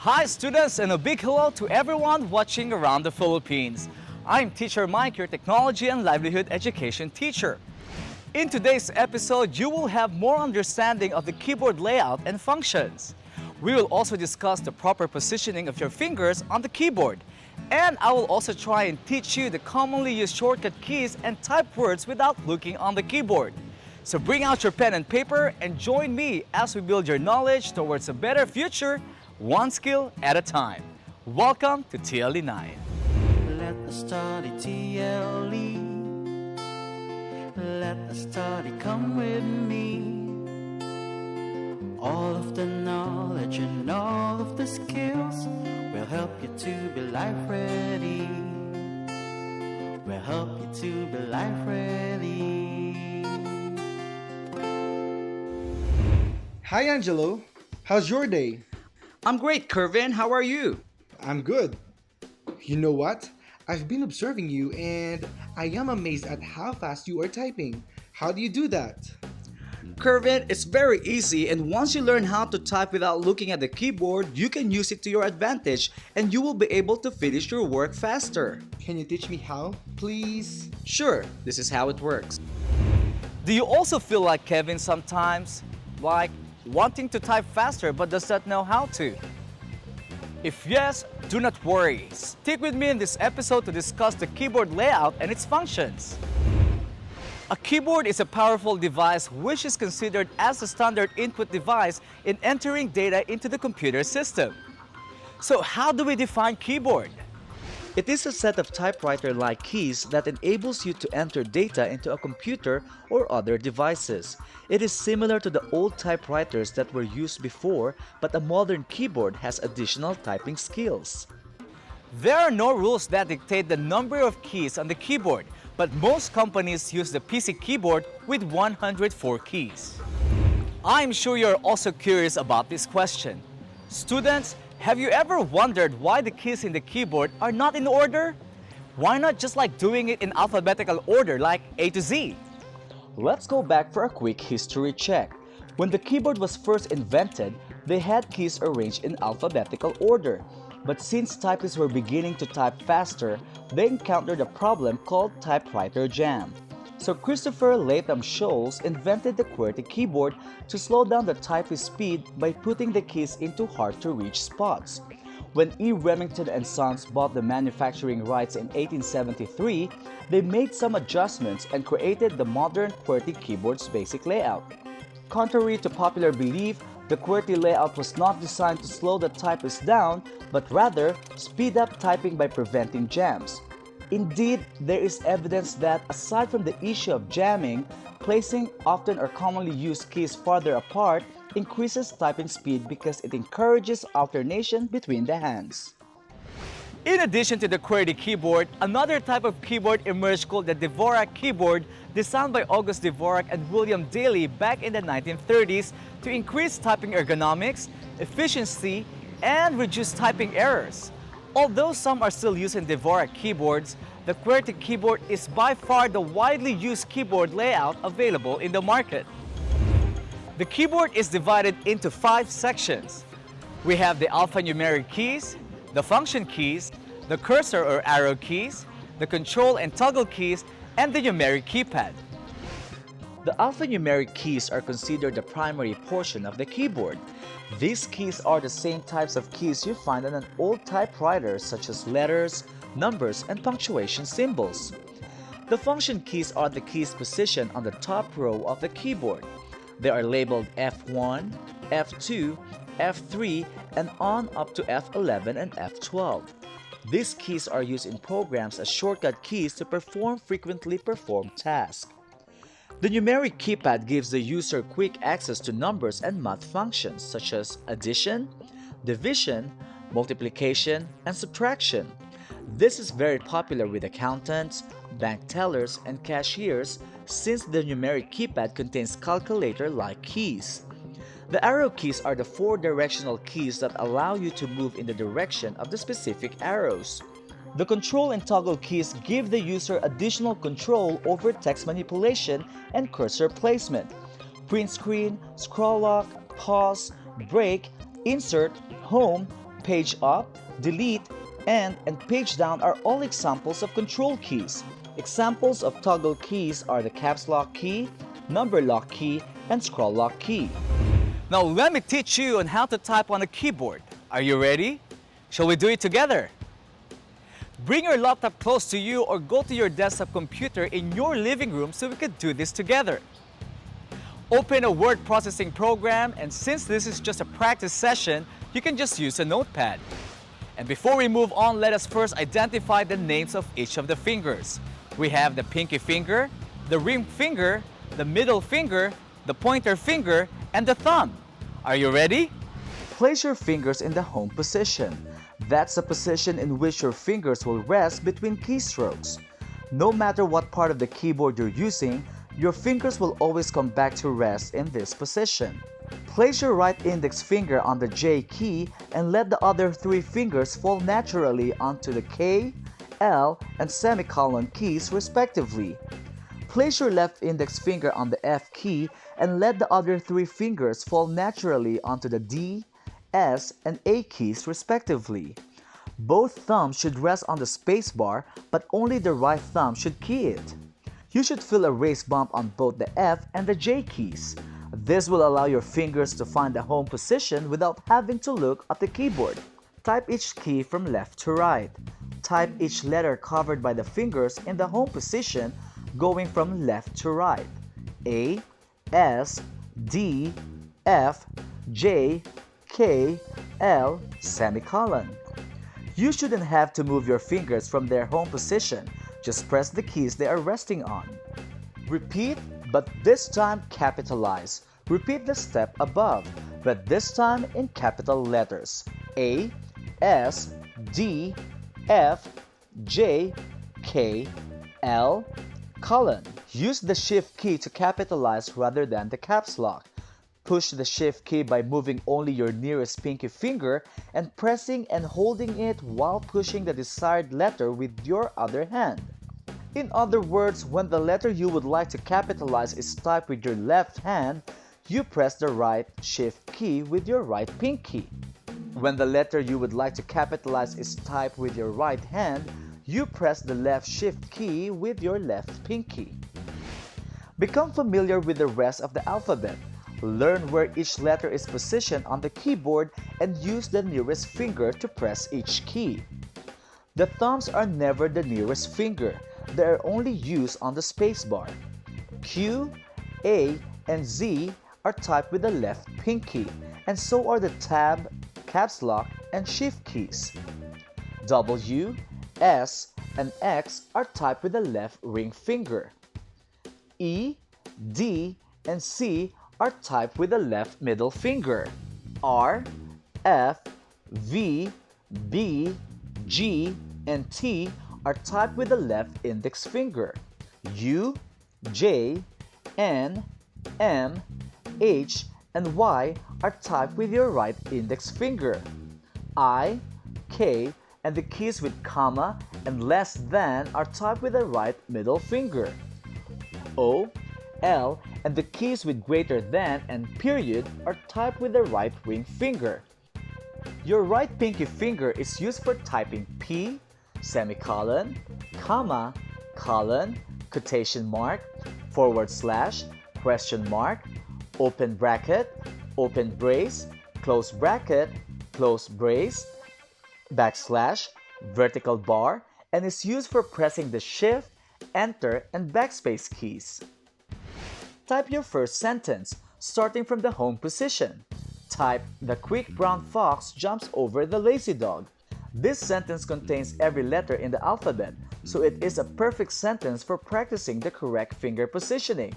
Hi students, and a big hello to everyone watching around the Philippines. I'm Teacher Mike, your technology and livelihood education teacher. In today's episode, you will have more understanding of the keyboard layout and functions. We will also discuss the proper positioning of your fingers on the keyboard. And I will also try and teach you the commonly used shortcut keys and type words without looking on the keyboard. So bring out your pen and paper and join me as we build your knowledge towards a better future, one skill at a time. Welcome to TLE 9. Let us study TLE. Let us study, come with me. All of the knowledge and all of the skills will help you to be life ready. Will help you to be life ready. Hi Angelo, how's your day? I'm great, Kervin. How are you? I'm good. You know what? I've been observing you and I am amazed at how fast you are typing. How do you do that? Kervin, it's very easy, and once you learn how to type without looking at the keyboard, you can use it to your advantage and you will be able to finish your work faster. Can you teach me how, please? Sure, this is how it works. Do you also feel like Kevin sometimes? Like wanting to type faster but does not know how to? If yes, do not worry. Stick with me in this episode to discuss the keyboard layout and its functions. A keyboard is a powerful device which is considered as a standard input device in entering data into the computer system. So how do we define keyboard? It is a set of typewriter-like keys that enables you to enter data into a computer or other devices. It is similar to the old typewriters that were used before, but a modern keyboard has additional typing skills. There are no rules that dictate the number of keys on the keyboard, but most companies use the PC keyboard with 104 keys. I'm sure you're also curious about this question. Students, have you ever wondered why the keys in the keyboard are not in order? Why not just like doing it in alphabetical order like A to Z? Let's go back for a quick history check. When the keyboard was first invented, they had keys arranged in alphabetical order. But since typists were beginning to type faster, they encountered a problem called typewriter jam. So Christopher Latham Sholes invented the QWERTY keyboard to slow down the typist speed by putting the keys into hard-to-reach spots. When E. Remington and Sons bought the manufacturing rights in 1873, they made some adjustments and created the modern QWERTY keyboard's basic layout. Contrary to popular belief, the QWERTY layout was not designed to slow the typist down, but rather speed up typing by preventing jams. Indeed, there is evidence that aside from the issue of jamming, placing often or commonly used keys farther apart increases typing speed because it encourages alternation between the hands. In addition to the QWERTY keyboard, another type of keyboard emerged called the Dvorak keyboard, designed by August Dvorak and William Daley back in the 1930s to increase typing ergonomics, efficiency, and reduce typing errors. Although some are still using Dvorak keyboards, the QWERTY keyboard is by far the widely used keyboard layout available in the market. The keyboard is divided into 5 sections. We have the alphanumeric keys, the function keys, the cursor or arrow keys, the control and toggle keys, and the numeric keypad. The alphanumeric keys are considered the primary portion of the keyboard. These keys are the same types of keys you find on an old typewriter, such as letters, numbers, and punctuation symbols. The function keys are the keys positioned on the top row of the keyboard. They are labeled F1, F2, F3, and on up to F11 and F12. These keys are used in programs as shortcut keys to perform frequently performed tasks. The numeric keypad gives the user quick access to numbers and math functions such as addition, division, multiplication, and subtraction. This is very popular with accountants, bank tellers, and cashiers since the numeric keypad contains calculator-like keys. The arrow keys are the 4 directional keys that allow you to move in the direction of the specific arrows. The control and toggle keys give the user additional control over text manipulation and cursor placement. Print screen, scroll lock, pause, break, insert, home, page up, delete, and page down are all examples of control keys. Examples of toggle keys are the caps lock key, number lock key, and scroll lock key. Now let me teach you on how to type on a keyboard. Are you ready? Shall we do it together? Bring your laptop close to you or go to your desktop computer in your living room so we can do this together. Open a word processing program, and since this is just a practice session, you can just use a notepad. And before we move on, let us first identify the names of each of the fingers. We have the pinky finger, the ring finger, the middle finger, the pointer finger, and the thumb. Are you ready? Place your fingers in the home position. That's the position in which your fingers will rest between keystrokes. No matter what part of the keyboard you're using, your fingers will always come back to rest in this position. Place your right index finger on the J key and let the other three fingers fall naturally onto the K, L, and semicolon keys respectively. Place your left index finger on the F key and let the other three fingers fall naturally onto the D, S, and A keys respectively. Both thumbs should rest on the space bar, but only the right thumb should key it. You should feel a raised bump on both the F and the J keys. This will allow your fingers to find the home position without having to look at the keyboard. Type each key from left to right. Type each letter covered by the fingers in the home position going from left to right. A, S, D, F, J, K, L, semicolon. You shouldn't have to move your fingers from their home position. Just press the keys they are resting on. Repeat, but this time capitalize. Repeat the step above, but this time in capital letters. A, S, D, F, J, K, L, colon. Use the shift key to capitalize rather than the caps lock. Push the shift key by moving only your nearest pinky finger and pressing and holding it while pushing the desired letter with your other hand. In other words, when the letter you would like to capitalize is typed with your left hand, you press the right shift key with your right pinky. When the letter you would like to capitalize is typed with your right hand, you press the left shift key with your left pinky. Become familiar with the rest of the alphabet. Learn where each letter is positioned on the keyboard and use the nearest finger to press each key. The thumbs are never the nearest finger. They are only used on the spacebar. Q, A, and Z are typed with the left pinky, and so are the tab, caps lock, and shift keys. W, S, and X are typed with the left ring finger. E, D, and C are typed with the left middle finger. R, F, V, B, G, and T are typed with the left index finger. U, J, N, M, H, and Y are typed with your right index finger. I, K, and the keys with comma and less than are typed with the right middle finger. O, L, and the keys with greater than and period are typed with the right ring finger. Your right pinky finger is used for typing P, semicolon, comma, colon, quotation mark, forward slash, question mark, open bracket, open brace, close bracket, close brace, backslash, vertical bar, and is used for pressing the shift, enter, and backspace keys. Type your first sentence, starting from the home position. Type, "The quick brown fox jumps over the lazy dog." This sentence contains every letter in the alphabet, so it is a perfect sentence for practicing the correct finger positioning.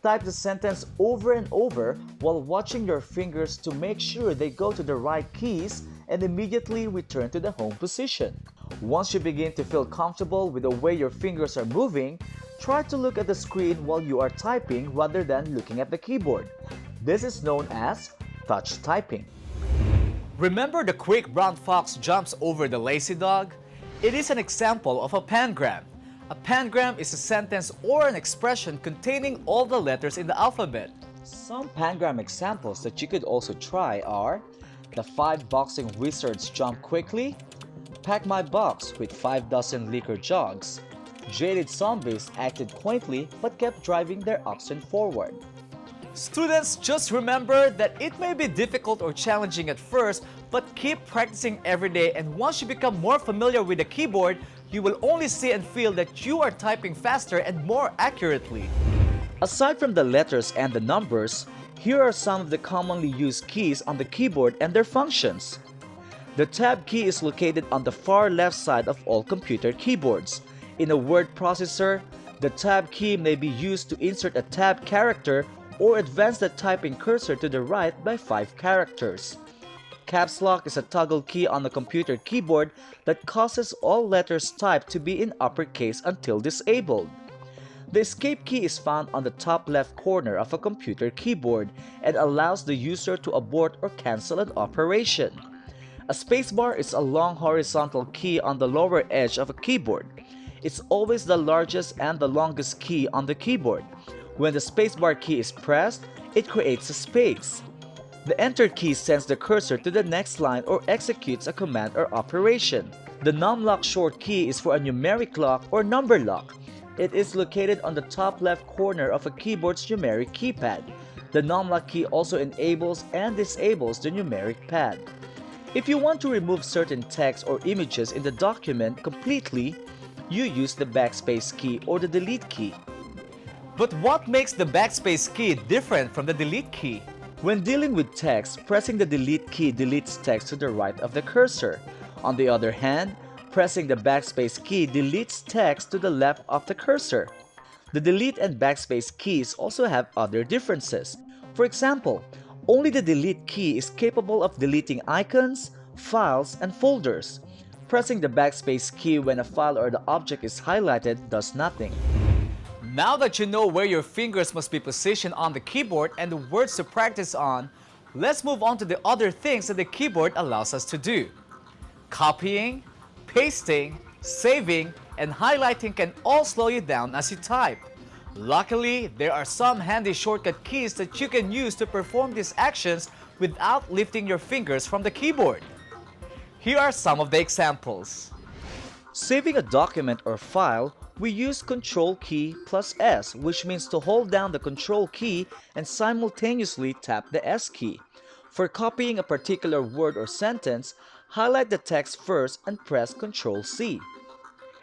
Type the sentence over and over while watching your fingers to make sure they go to the right keys and immediately return to the home position. Once you begin to feel comfortable with the way your fingers are moving, try to look at the screen while you are typing rather than looking at the keyboard. This is known as touch typing. Remember the quick brown fox jumps over the lazy dog? It is an example of a pangram. A pangram is a sentence or an expression containing all the letters in the alphabet. Some pangram examples that you could also try are The 5 boxing wizards jump quickly. Pack my box with 5 dozen liquor jugs. Jaded zombies acted quaintly but kept driving their oxen forward. Students, just remember that it may be difficult or challenging at first, but keep practicing every day, and once you become more familiar with the keyboard, you will only see and feel that you are typing faster and more accurately. Aside from the letters and the numbers, here are some of the commonly used keys on the keyboard and their functions. The Tab key is located on the far left side of all computer keyboards. In a word processor, the Tab key may be used to insert a tab character or advance the typing cursor to the right by 5 characters. Caps Lock is a toggle key on the computer keyboard that causes all letters typed to be in uppercase until disabled. The Escape key is found on the top left corner of a computer keyboard and allows the user to abort or cancel an operation. A spacebar is a long horizontal key on the lower edge of a keyboard. It's always the largest and the longest key on the keyboard. When the spacebar key is pressed, it creates a space. The Enter key sends the cursor to the next line or executes a command or operation. The Numlock short key is for a numeric lock or number lock. It is located on the top left corner of a keyboard's numeric keypad. The Numlock key also enables and disables the numeric pad. If you want to remove certain text or images in the document completely, you use the Backspace key or the Delete key. But what makes the Backspace key different from the Delete key? When dealing with text, pressing the Delete key deletes text to the right of the cursor. On the other hand, pressing the Backspace key deletes text to the left of the cursor. The Delete and Backspace keys also have other differences. For example, only the Delete key is capable of deleting icons, files, and folders. Pressing the Backspace key when a file or the object is highlighted does nothing. Now that you know where your fingers must be positioned on the keyboard and the words to practice on, let's move on to the other things that the keyboard allows us to do. Copying, pasting, saving, and highlighting can all slow you down as you type. Luckily, there are some handy shortcut keys that you can use to perform these actions without lifting your fingers from the keyboard. Here are some of the examples. Saving a document or file, we use Ctrl key plus S, which means to hold down the Ctrl key and simultaneously tap the S key. For copying a particular word or sentence, highlight the text first and press Ctrl C.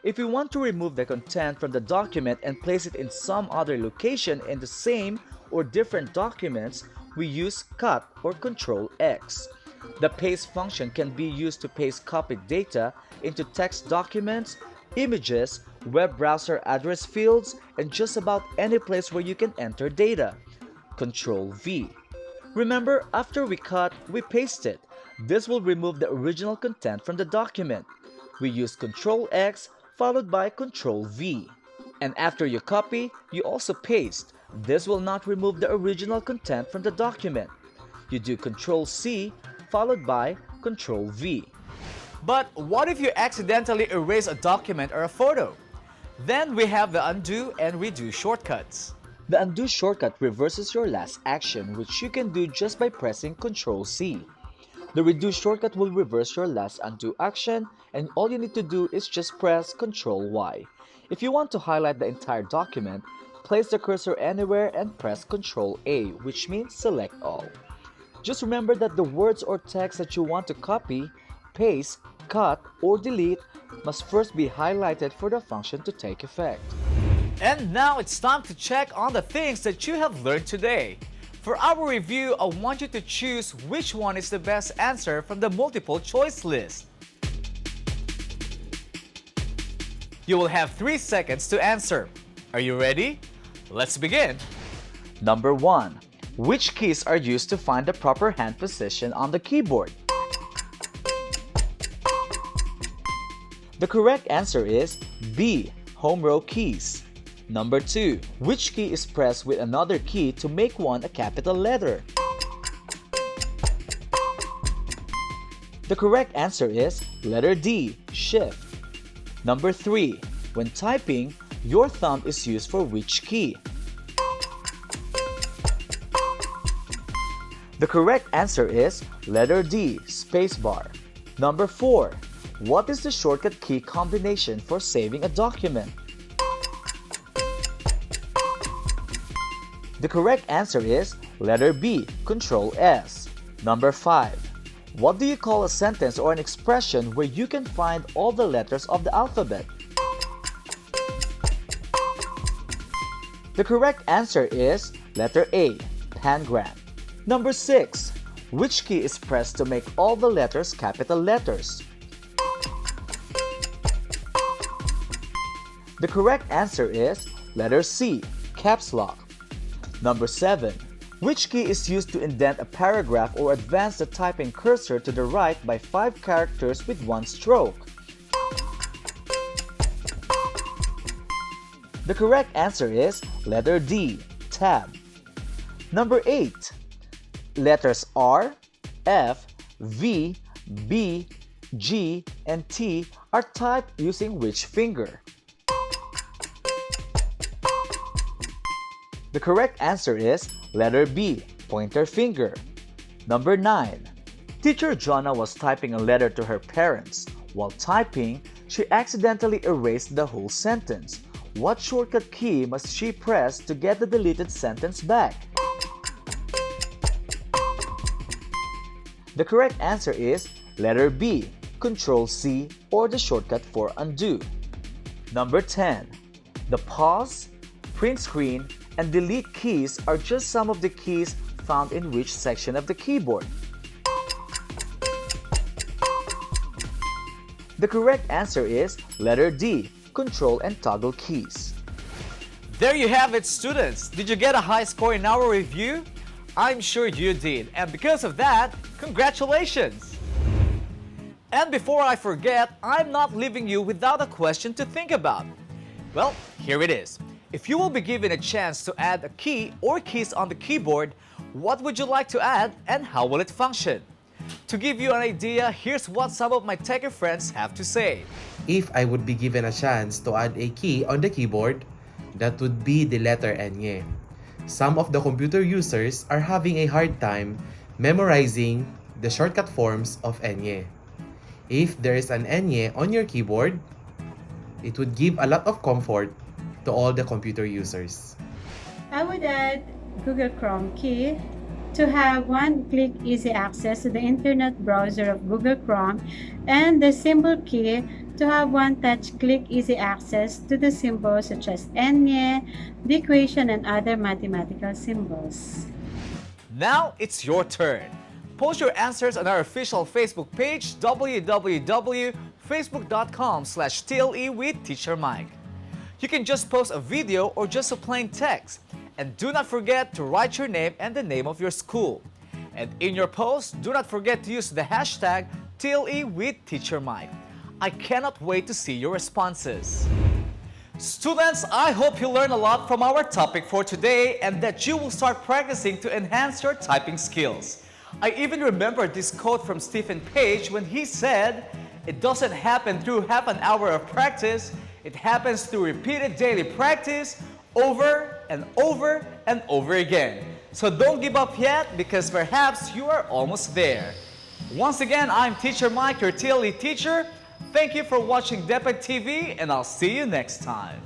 If we want to remove the content from the document and place it in some other location in the same or different documents, we use Cut or Ctrl X. The paste function can be used to paste copied data into text documents, images, web browser address fields, and just about any place where you can enter data. Ctrl V. Remember, after we cut, we paste it. This will remove the original content from the document. We use Ctrl X followed by Ctrl V. And after you copy, you also paste. This will not remove the original content from the document. You do Ctrl C followed by Ctrl V. But what if you accidentally erase a document or a photo? Then we have the Undo and Redo shortcuts. The Undo shortcut reverses your last action, which you can do just by pressing Ctrl C. The Redo shortcut will reverse your last undo action, and all you need to do is just press Ctrl Y. If you want to highlight the entire document, place the cursor anywhere and press Ctrl A, which means select all. Just remember that the words or text that you want to copy, paste, cut, or delete must first be highlighted for the function to take effect. And now it's time to check on the things that you have learned today. For our review, I want you to choose which one is the best answer from the multiple choice list. You will have 3 seconds to answer. Are you ready? Let's begin. Number 1. Which keys are used to find the proper hand position on the keyboard? The correct answer is B. Home row keys. Number 2. Which key is pressed with another key to make one a capital letter? The correct answer is letter D. Shift. Number 3. When typing, your thumb is used for which key? The correct answer is letter D, spacebar. Number 4. What is the shortcut key combination for saving a document? The correct answer is letter B, Control S. Number 5. What do you call a sentence or an expression where you can find all the letters of the alphabet? The correct answer is letter A, pangram. Number 6. Which key is pressed to make all the letters capital letters? The correct answer is letter C, caps lock. Number 7. Which key is used to indent a paragraph or advance the typing cursor to the right by 5 characters with 1 stroke? The correct answer is letter D, tab. Number 8. Letters R, F, V, B, G, and T are typed using which finger? The correct answer is letter B, pointer finger. Number 9. Teacher Jonna was typing a letter to her parents. While typing, she accidentally erased the whole sentence. What shortcut key must she press to get the deleted sentence back? The correct answer is letter B, Control C, or the shortcut for undo. Number 10. The pause, print screen, and delete keys are just some of the keys found in which section of the keyboard? The correct answer is letter D, Control and toggle keys. There you have it, students. Did you get a high score in our review? I'm sure you did, and because of that, congratulations! And before I forget, I'm not leaving you without a question to think about. Well, here it is. If you will be given a chance to add a key or keys on the keyboard, what would you like to add and how will it function? To give you an idea, here's what some of my techie friends have to say. If I would be given a chance to add a key on the keyboard, that would be the letter Nye. Some of the computer users are having a hard time memorizing the shortcut forms of Nye. If there is an Nye on your keyboard, it would give a lot of comfort to all the computer users. I would add Google Chrome key to have one-click easy access to the internet browser of Google Chrome, and the symbol key to have one-touch click easy access to the symbols such as Nye, the equation, and other mathematical symbols. Now it's your turn. Post your answers on our official Facebook page, www.facebook.com/TLE with Teacher Mike. You can just post a video or just a plain text. And do not forget to write your name and the name of your school. And in your post, do not forget to use the hashtag TLE with Teacher Mike. I cannot wait to see your responses. Students, I hope you learned a lot from our topic for today and that you will start practicing to enhance your typing skills. I even remember this quote from Stephen Page when he said, "It doesn't happen through half an hour of practice, it happens through repeated daily practice over and over and over again." So don't give up yet because perhaps you are almost there. Once again, I'm Teacher Mike, your TLE teacher. Thank you for watching DepEd TV and I'll see you next time.